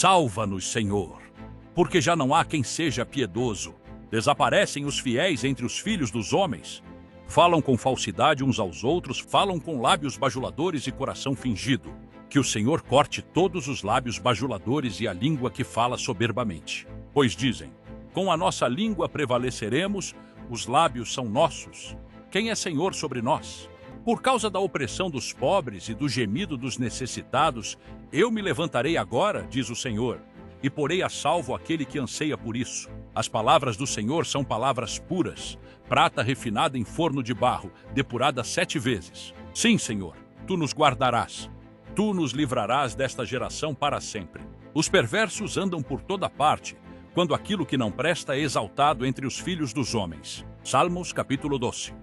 Salva-nos, Senhor, porque já não há quem seja piedoso. Desaparecem os fiéis entre os filhos dos homens. Falam com falsidade uns aos outros, falam com lábios bajuladores e coração fingido. Que o Senhor corte todos os lábios bajuladores e a língua que fala soberbamente. Pois dizem, com a nossa língua prevaleceremos, os lábios são nossos. Quem é Senhor sobre nós? Por causa da opressão dos pobres e do gemido dos necessitados, eu me levantarei agora, diz o Senhor, e porei a salvo aquele que anseia por isso. As palavras do Senhor são palavras puras, prata refinada em forno de barro, depurada 7 vezes. Sim, Senhor, tu nos guardarás. Tu nos livrarás desta geração para sempre. Os perversos andam por toda parte, quando aquilo que não presta é exaltado entre os filhos dos homens. Salmos capítulo 12.